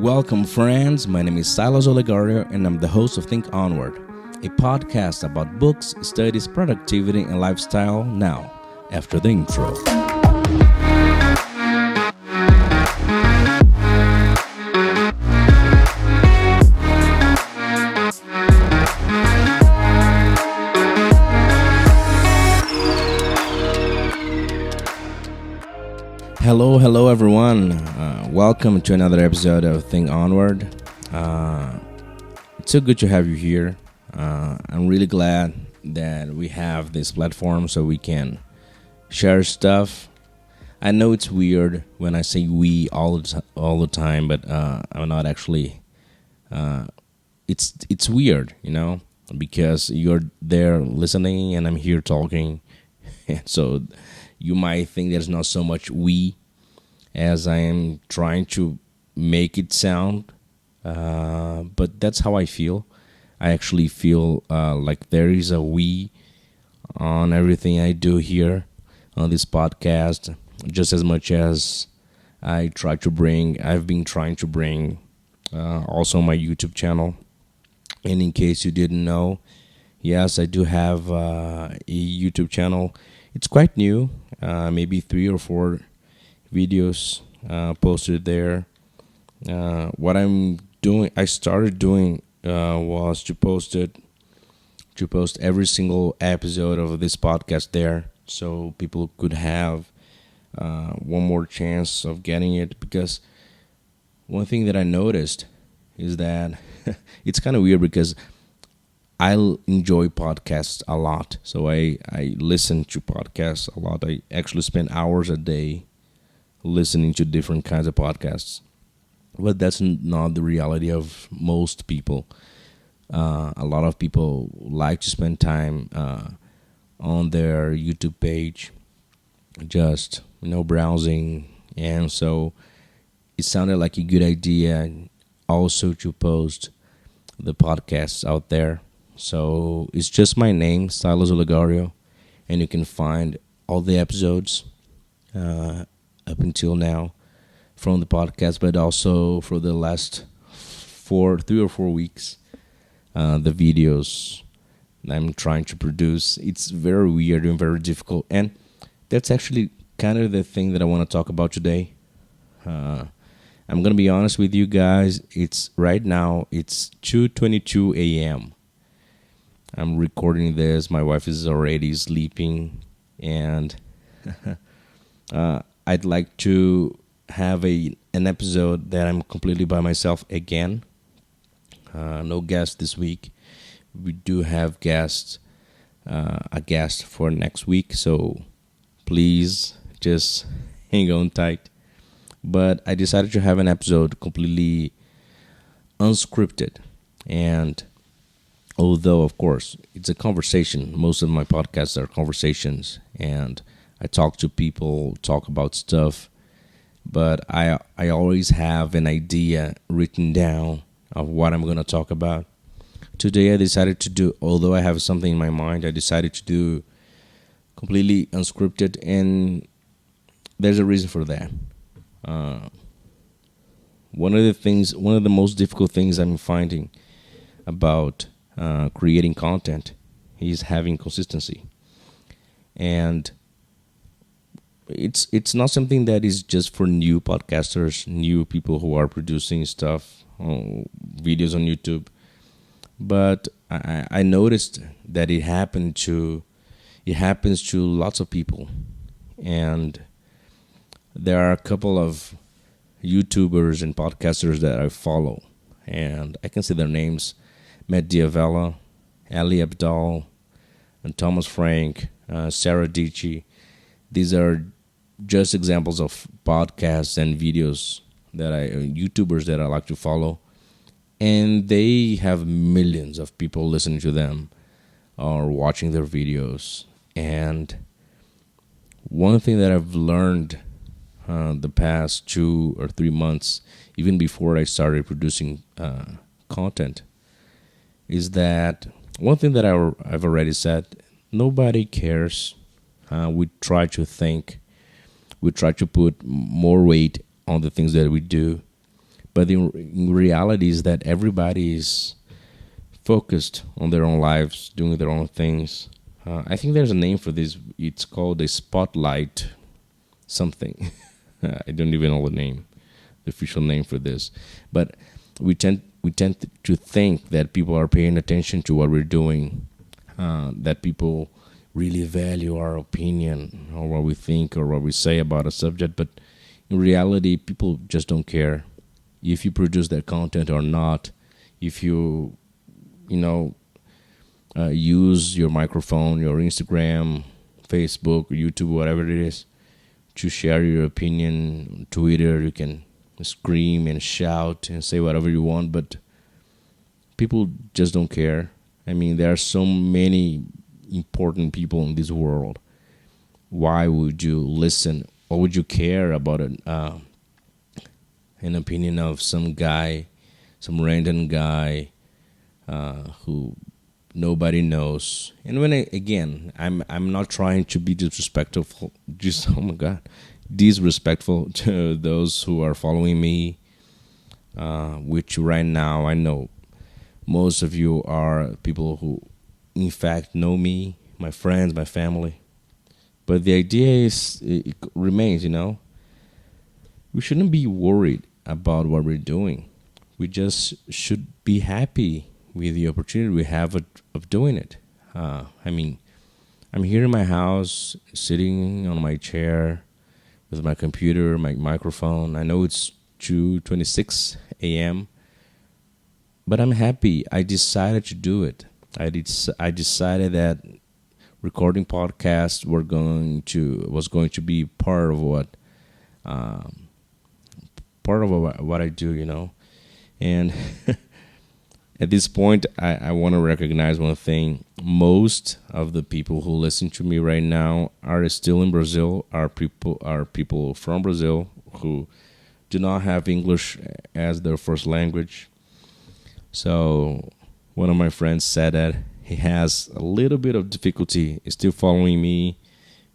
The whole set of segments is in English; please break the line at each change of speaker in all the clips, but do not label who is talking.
Welcome, friends. My name is Silas Ollegario, and I'm the host of Think Onward, a podcast about books, studies, productivity, and lifestyle. Now, after the intro. Hello, everyone. Welcome to another episode of Think Onward. It's so good to have you here. I'm really glad that we have this platform so we can share stuff. I know it's weird when I say we all the time, but I'm not actually. It's weird, because you're there listening and I'm here talking. So you might think there's not so much we as I am trying to make it sound, but that's how I feel. I actually feel like there is a we on everything I do here on this podcast, just as much as I've been trying to bring also my YouTube channel. And in case you didn't know, yes, I do have a YouTube channel. It's quite new, maybe 3 or 4 videos posted there. What I started doing was to post every single episode of this podcast there, so people could have one more chance of getting it. Because one thing that I noticed is that it's kind of weird because I enjoy podcasts a lot, so I listen to podcasts a lot. I actually spend hours a day listening to different kinds of podcasts. But that's not the reality of most people. A lot of people like to spend time on their YouTube page, just browsing, and so it sounded like a good idea also to post the podcasts out there. So it's just my name, Silas Ollegario, and you can find all the episodes up until now from the podcast, but also for the last 3 or 4 weeks, the videos I'm trying to produce. It's very weird and very difficult, and that's actually kind of the thing that I want to talk about today. I'm gonna be honest with you guys. It's 2:22 a.m. I'm recording this. My wife is already sleeping, and I'd like to have an episode that I'm completely by myself again. No guest this week. We do have a guest for next week, so please just hang on tight. But I decided to have an episode completely unscripted, and although, of course, it's a conversation. Most of my podcasts are conversations, and I talk to people, talk about stuff, but I always have an idea written down of what I'm going to talk about. Today I decided to do, although I have something in my mind, I decided to do completely unscripted, and there's a reason for that. One of the most difficult things I'm finding about creating content is having consistency, and it's not something that is just for new podcasters, new people who are producing stuff, videos on YouTube. But I noticed that it happens to lots of people, and there are a couple of YouTubers and podcasters that I follow, and I can say their names: Matt Diavella, Ali Abdal, and Thomas Frank, Sarah Dici. These are just examples of podcasts and videos YouTubers that I like to follow, and they have millions of people listening to them or watching their videos. And one thing that I've learned the past 2 or 3 months, even before I started producing content, is that one thing that I've already said: nobody cares. We try to put more weight on the things that we do, But in reality is that everybody is focused on their own lives, doing their own things. I think there's a name for this. It's called a spotlight something. I don't even know the name, the official name for this. But we tend to think that people are paying attention to what we're doing, that people really value our opinion or what we think or what we say about a subject. But in reality, people just don't care if you produce that content or not. If you use your microphone, your Instagram, Facebook, YouTube, whatever it is, to share your opinion on Twitter. You can scream and shout and say whatever you want, but people just don't care. I mean, there are so many important people in this world. Why would you listen? Or would you care about an opinion of some guy, some random guy who nobody knows? And I'm not trying to be disrespectful. Just oh my God, disrespectful to those who are following me. Which right now I know most of you are people who, in fact, know me, my friends, my family. But the idea it remains. We shouldn't be worried about what we're doing. We just should be happy with the opportunity we have of doing it. I'm here in my house, sitting on my chair with my computer, my microphone. I know it's 2:26 a.m., but I'm happy. I decided to do it. I decided that recording podcasts was going to be part of what I do. And at this point, I want to recognize one thing. Most of the people who listen to me right now are still in Brazil, are people from Brazil who do not have English as their first language. So one of my friends said that he has a little bit of difficulty still following me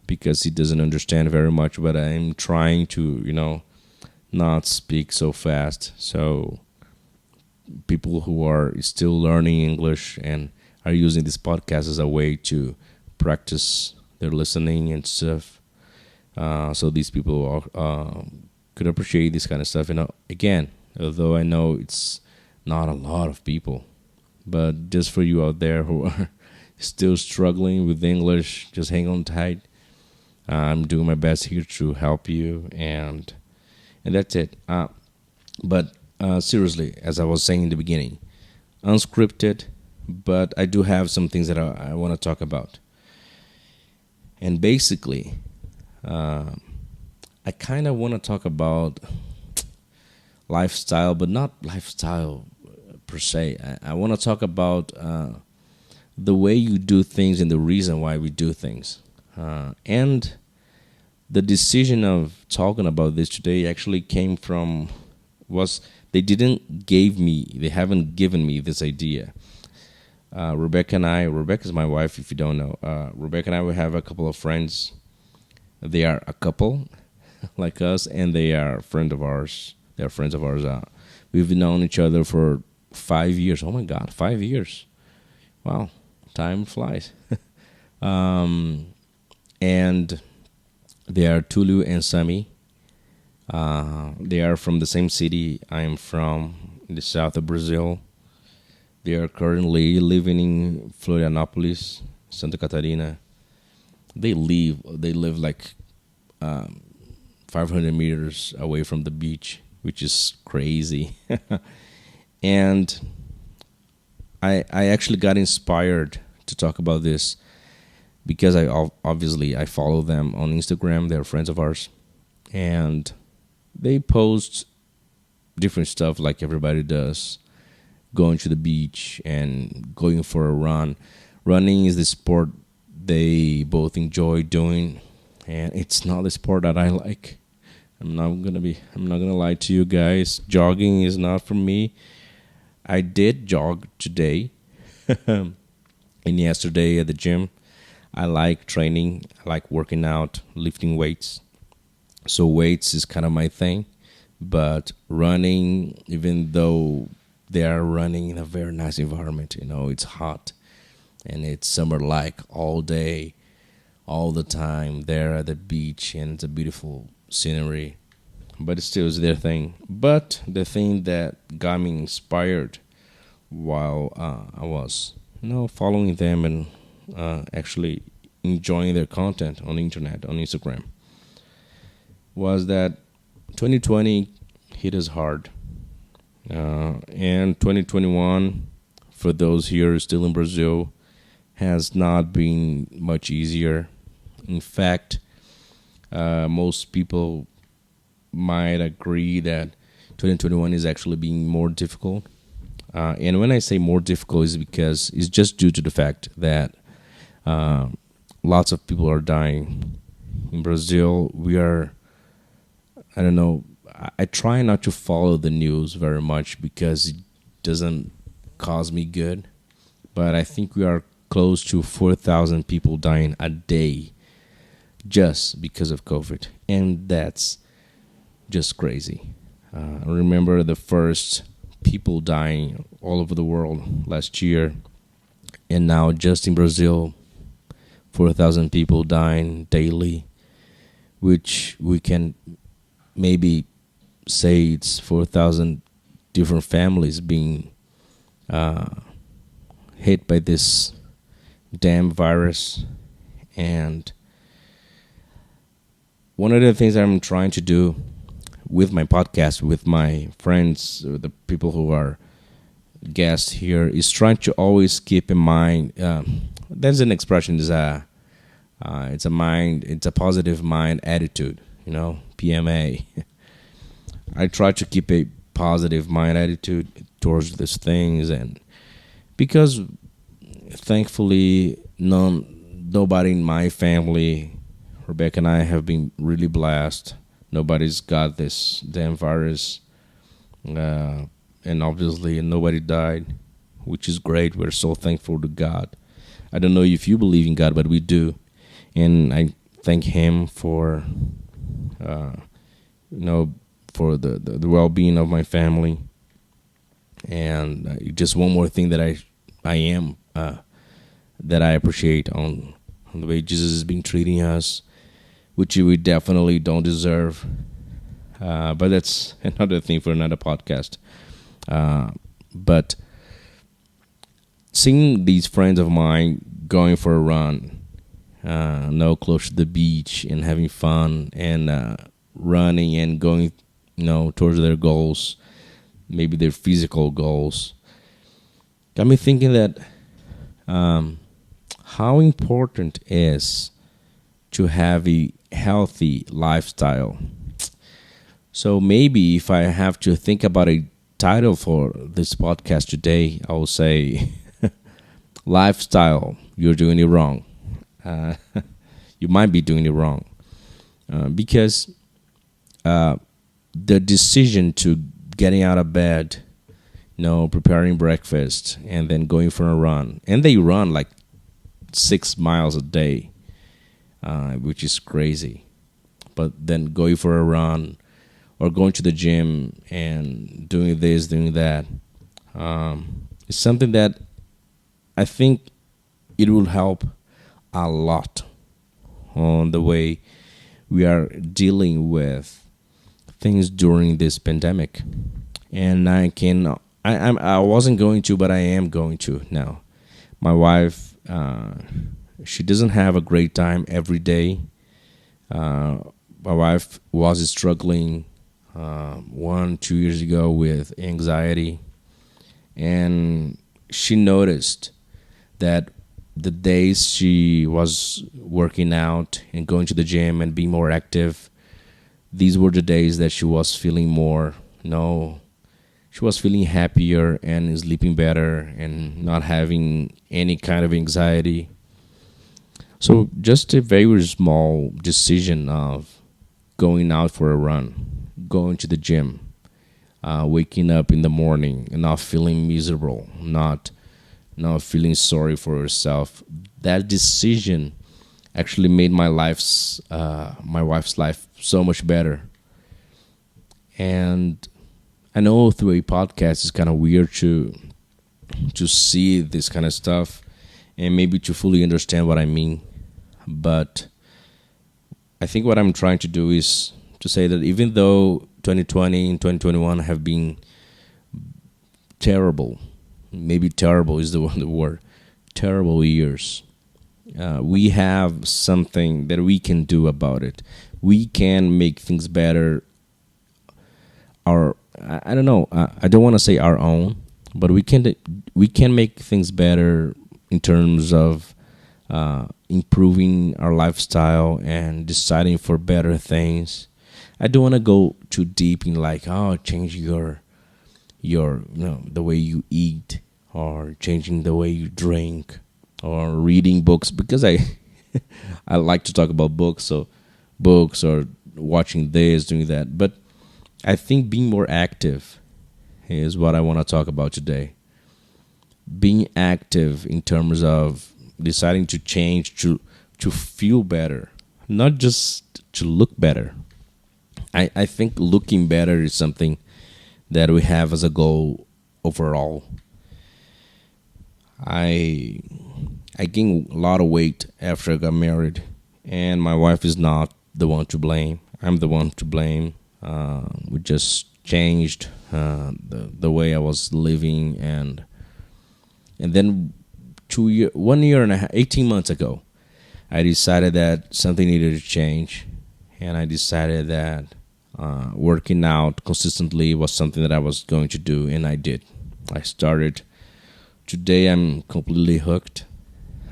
because he doesn't understand very much, but I'm trying to, not speak so fast. So people who are still learning English and are using this podcast as a way to practice their listening and stuff. So these people could appreciate this kind of stuff. Again, although I know it's not a lot of people, but just for you out there who are still struggling with English, just hang on tight. I'm doing my best here to help you, and that's it. But seriously, as I was saying in the beginning, unscripted, but I do have some things that I want to talk about. And basically, I kind of want to talk about lifestyle, but not lifestyle per se. I want to talk about the way you do things and the reason why we do things. And the decision of talking about this today actually came from they haven't given me this idea. Rebecca's my wife, if you don't know. Rebecca and I, we have a couple of friends. They are a couple like us, and they are friends of ours. They're friends of ours. We've known each other for 5 years. Oh my God, 5 years. Wow, time flies. And they are Tulu and Sami. They are from the same city I am from, in the south of Brazil. They are currently living in Florianopolis, Santa Catarina. They live like 500 meters away from the beach, which is crazy. And I actually got inspired to talk about this because I follow them on Instagram. They're friends of ours, and they post different stuff like everybody does, going to the beach and going for a run. Running is the sport they both enjoy doing, and it's not the sport that I like. I'm not gonna lie to you guys. Jogging is not for me. I did jog today and yesterday at the gym. I like training. I like working out, lifting weights. So weights is kind of my thing. but running, even though they are running in a very nice environment, it's hot and it's summer like all day, all the time. They're at the beach and it's a beautiful scenery, but it still is their thing. But the thing that got me inspired while I was, following them and actually enjoying their content on the internet, on Instagram, was that 2020 hit us hard. And 2021, for those here still in Brazil, has not been much easier. In fact, most people might agree that 2021 is actually being more difficult. And when I say more difficult, is because it's just due to the fact that lots of people are dying. In Brazil, we are, I don't know, I try not to follow the news very much because it doesn't cause me good. But I think we are close to 4,000 people dying a day just because of COVID. And that's just crazy. I remember the first people dying all over the world last year. And now just in Brazil, 4,000 people dying daily, which we can maybe say it's 4,000 different families being hit by this damn virus. And one of the things I'm trying to do with my podcast, with my friends, the people who are guests here, is trying to always keep in mind. There's an expression: it's a positive mind attitude. PMA. I try to keep a positive mind attitude towards these things, and because thankfully nobody in my family, Rebecca and I, have been really blessed. Nobody's got this damn virus, and obviously nobody died, which is great. We're so thankful to God. I don't know if you believe in God, but we do, and I thank Him for for the well-being of my family. And just one more thing that that I appreciate on the way Jesus has been treating us, which we definitely don't deserve. But that's another thing for another podcast. But seeing these friends of mine going for a run, close to the beach and having fun and running and going, towards their goals, maybe their physical goals, got me thinking that how important it is to have a healthy lifestyle. So maybe if I have to think about a title for this podcast today, I will say lifestyle, you're doing it wrong. You might be doing it wrong because the decision to getting out of bed, preparing breakfast, and then going for a run, and they run like 6 miles a day, which is crazy. But then going for a run or going to the gym and doing this, doing that, is something that I think it will help a lot on the way we are dealing with things during this pandemic. And I wasn't going to, but I am going to now. My wife, she doesn't have a great time every day. My wife was struggling 1-2 years ago with anxiety, and she noticed that the days she was working out and going to the gym and being more active, these were the days that she was feeling more, she was feeling happier and sleeping better and not having any kind of anxiety. So just a very small decision of going out for a run, going to the gym, waking up in the morning and not feeling miserable, not feeling sorry for yourself. That decision actually made my wife's life so much better. And I know through a podcast it's kind of weird to see this kind of stuff and maybe to fully understand what I mean. But I think what I'm trying to do is to say that even though 2020 and 2021 have been terrible, maybe terrible is the word, terrible years, we have something that we can do about it. We can make things better. I don't know. I don't want to say our own, but we can make things better in terms of improving our lifestyle and deciding for better things. I don't want to go too deep in like, oh, change your the way you eat, or changing the way you drink, or reading books, because I I like to talk about books, so books or watching this, doing that. But I think being more active is what I want to talk about today. Being active in terms of deciding to change to feel better, not just to look better. I think looking better is something that we have as a goal overall. I I gained a lot of weight after I got married, and my wife is not the one to blame. I'm the one to blame. We just changed the way I was living, and then 1 year and a half, 18 months ago, I decided that something needed to change, and I decided that working out consistently was something that I was going to do, and I did. I started. Today I'm completely hooked.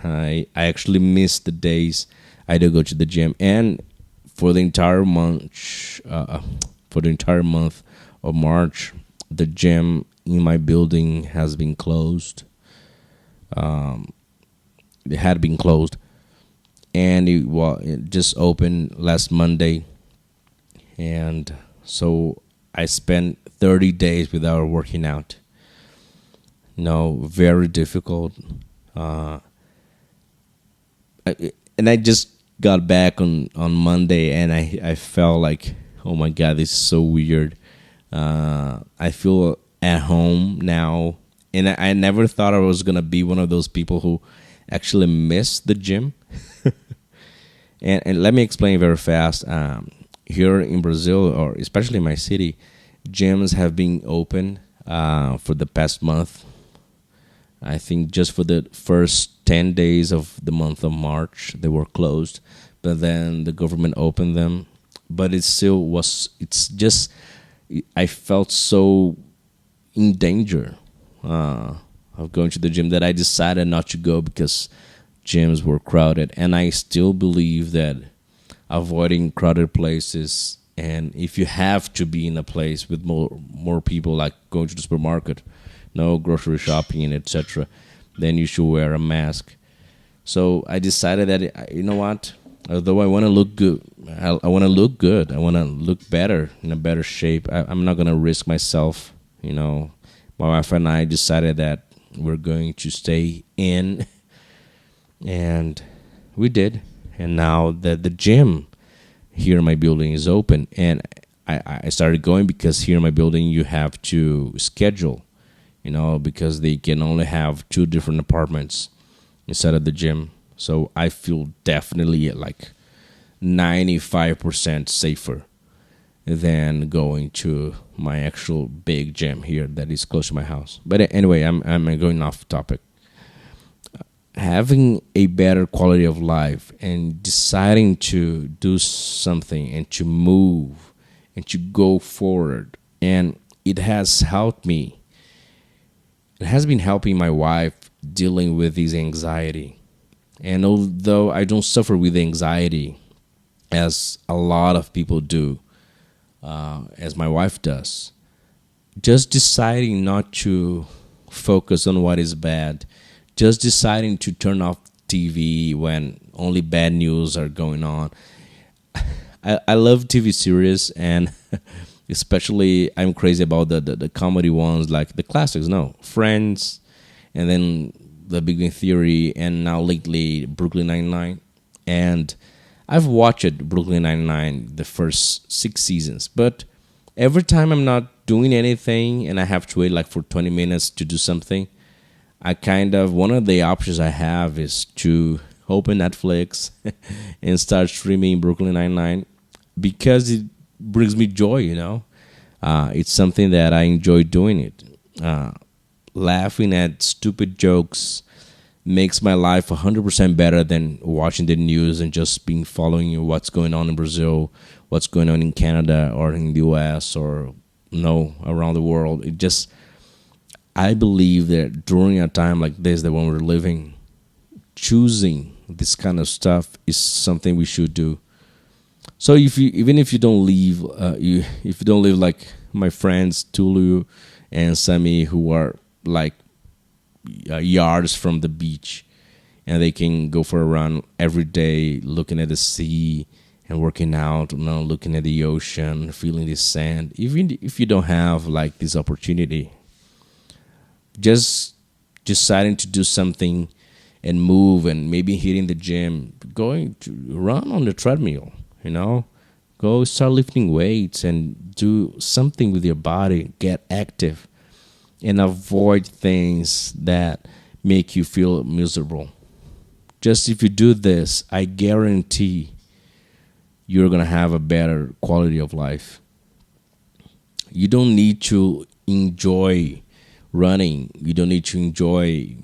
I actually miss the days I do go to the gym, and for the entire month of March, the gym in my building has been closed. It had been closed, and it just opened last Monday, and so I spent 30 days without working out. No, very difficult. And I just got back on Monday, and I felt like, oh my God, this is so weird. I feel at home now, and I never thought I was gonna be one of those people who actually miss the gym. And let me explain very fast. Here in Brazil, or especially in my city, gyms have been open for the past month. I think just for the first 10 days of the month of March, they were closed. But then the government opened them. But it's just, I felt so in danger of going to the gym that I decided not to go because gyms were crowded. And I still believe that avoiding crowded places, and if you have to be in a place with more people, like going to the supermarket, no grocery shopping, and etc., then you should wear a mask. So I decided that, you know what? Although I want to look good, I want to look good. I want to look better, in a better shape. I'm not going to risk myself. My wife and I decided that we're going to stay in, and we did. And now that the gym here in my building is open, and I started going because here in my building you have to schedule, because they can only have 2 different apartments instead of the gym. So I feel definitely like 95% safer than going to my actual big gym here that is close to my house. But anyway, I'm going off topic. Having a better quality of life and deciding to do something and to move and to go forward, and it has helped me. It has been helping my wife dealing with this anxiety. And although I don't suffer with anxiety as a lot of people do, as my wife does, just deciding not to focus on what is bad, just deciding to turn off TV when only bad news are going on. I love TV series, and especially I'm crazy about the comedy ones, like the classics. No, Friends, and then The Big Bang Theory, and now lately Brooklyn Nine-Nine. And I've watched Brooklyn Nine-Nine the first 6 seasons, but Every time I'm not doing anything and I have to wait like for 20 minutes to do something, I kind of, one of the options I have is to open Netflix and start streaming Brooklyn Nine-Nine because it brings me joy, you know. It's something that I enjoy doing it. Uh, Laughing at stupid jokes makes my life 100% better than watching the news and just being following what's going on in Brazil, what's going on in Canada or in the US or no around the world. It just, I believe that during a time like this, that when we're living, choosing this kind of stuff is something we should do. So if you, even if you don't leave, if you don't live like my friends Tulu and Sami, who are like yards from the beach, and they can go for a run every day, looking at the sea and working out, you know, looking at the ocean, feeling the sand. Even if you don't have like this opportunity, just deciding to do something and move, and maybe hitting the gym, going to run on the treadmill, you know, go start lifting weights and do something with your body, get active, and avoid things that make you feel miserable. Just if you do this, I guarantee you're going to have a better quality of life. You don't need to enjoy running. You don't need to enjoy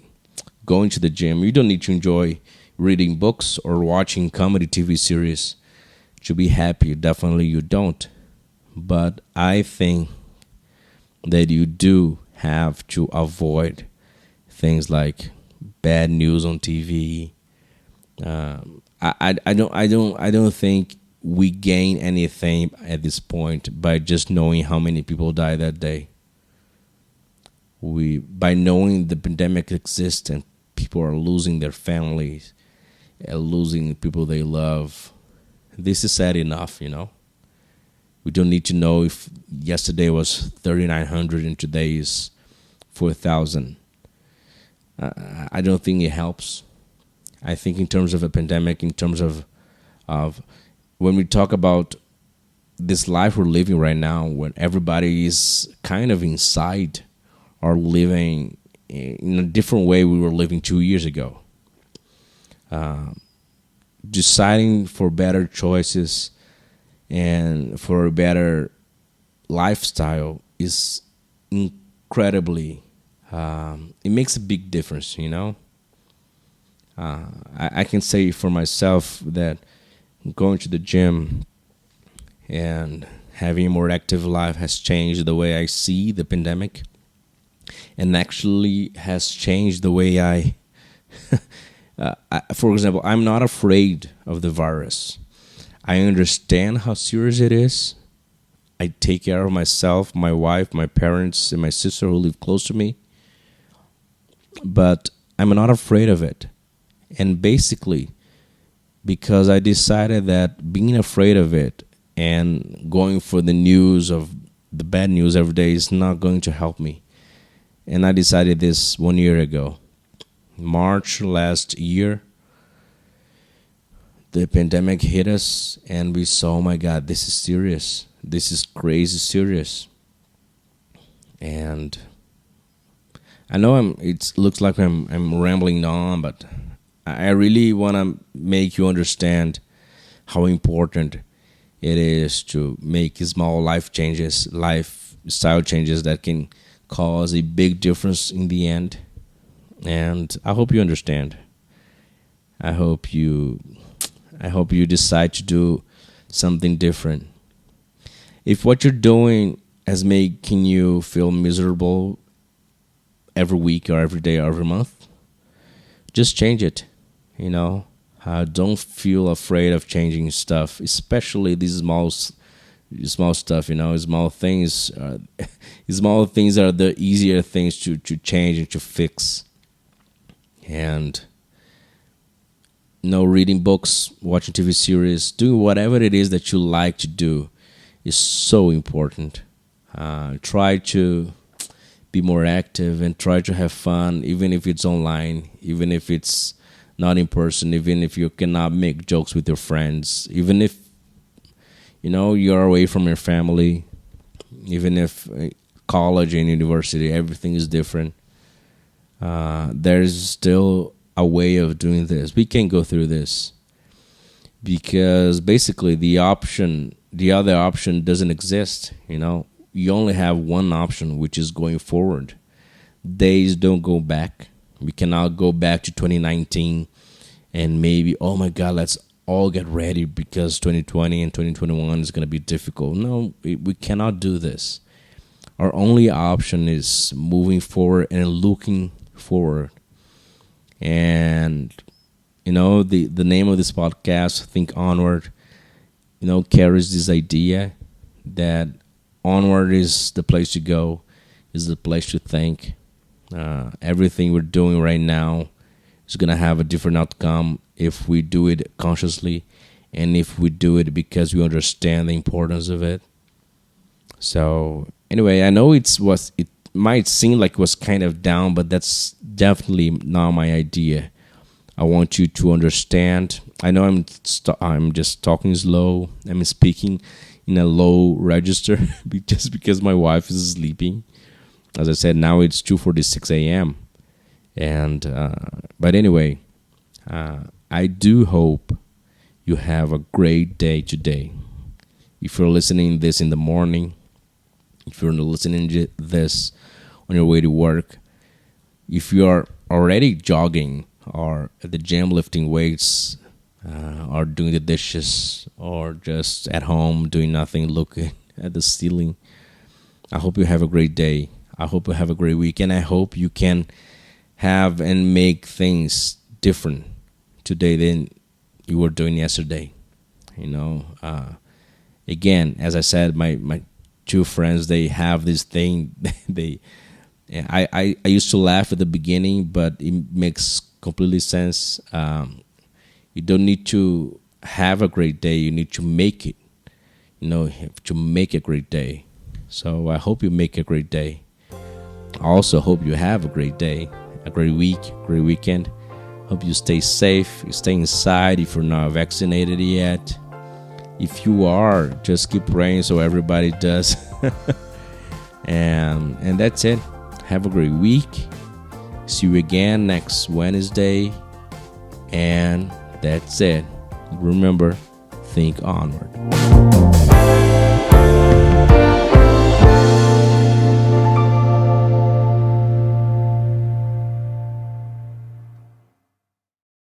going to the gym. You don't need to enjoy reading books or watching comedy TV series to be happy. Definitely you don't. But I think that you do have to avoid things like bad news on TV. I don't think we gain anything at this point by just knowing how many people died that day. We, by knowing the pandemic exists and people are losing their families, losing people they love, this is sad enough, you know. We don't need to know if yesterday was 3,900 and today is 4,000. I don't think it helps. I think in terms of a pandemic, in terms of when we talk about this life we're living right now, when everybody is kind of inside or living in a different way we were living 2 years ago, deciding for better choices and for a better lifestyle is incredibly, it makes a big difference, you know. I can say for myself that going to the gym and having a more active life has changed the way I see the pandemic, and actually has changed the way for example, I'm not afraid of the virus. I understand how serious it is. I take care of myself, my wife, my parents, and my sister who live close to me. But I'm not afraid of it. And basically, because I decided that being afraid of it and going for the news of the bad news every day is not going to help me. And I decided this 1 year ago. March last year, the pandemic hit us and we saw, oh my God, this is serious. This is crazy serious. And I know it looks like I'm rambling on, but I really want to make you understand how important it is to make small life changes, lifestyle changes that can cause a big difference in the end. And I hope you understand. I hope you decide to do something different. If what you're doing is making you feel miserable every week or every day or every month, just change it. You know, don't feel afraid of changing stuff, especially these small stuff. You know, small things. Small things are the easier things to change and to fix. And reading books, watching TV series, doing whatever it is that you like to do is so important. Try to be more active and try to have fun, even if it's online, even if it's not in person, even if you cannot make jokes with your friends, even if you're away from your family. even if college and university, everything is different. There's still a way of doing this. We can go through this because basically the other option doesn't exist. You only have one option, which is going forward. Days don't go back. We cannot go back to 2019 and maybe, oh my God, let's all get ready because 2020 and 2021 is going to be difficult. No, we cannot do this. Our only option is moving forward and looking forward. And, the name of this podcast, Think Onward, carries this idea that onward is the place to go, is the place to think. Everything we're doing right now is going to have a different outcome if we do it consciously and if we do it because we understand the importance of it. So anyway, I know it might seem like it was kind of down, but that's definitely not my idea. I want you to understand. I know I'm just talking slow. I'm speaking in a low register just because my wife is sleeping. As I said, now it's 2:46 a.m. But anyway, I do hope you have a great day today. If you're listening this in the morning, if you're listening to this on your way to work, if you are already jogging or at the gym lifting weights, or doing the dishes, or just at home doing nothing, looking at the ceiling, I hope you have a great day. I hope you have a great weekend. I hope you can have and make things different today than you were doing yesterday. Again, as I said, my two friends, they have this thing. I used to laugh at the beginning, but it makes completely sense. You don't need to have a great day. You need to make it. To make a great day. So I hope you make a great day. I also hope you have a great day, a great week, great weekend. Hope you stay safe, you stay inside if you're not vaccinated yet. If you are, just keep praying so everybody does. and that's it. Have a great week. See you again next Wednesday. And that's it. Remember, think onward.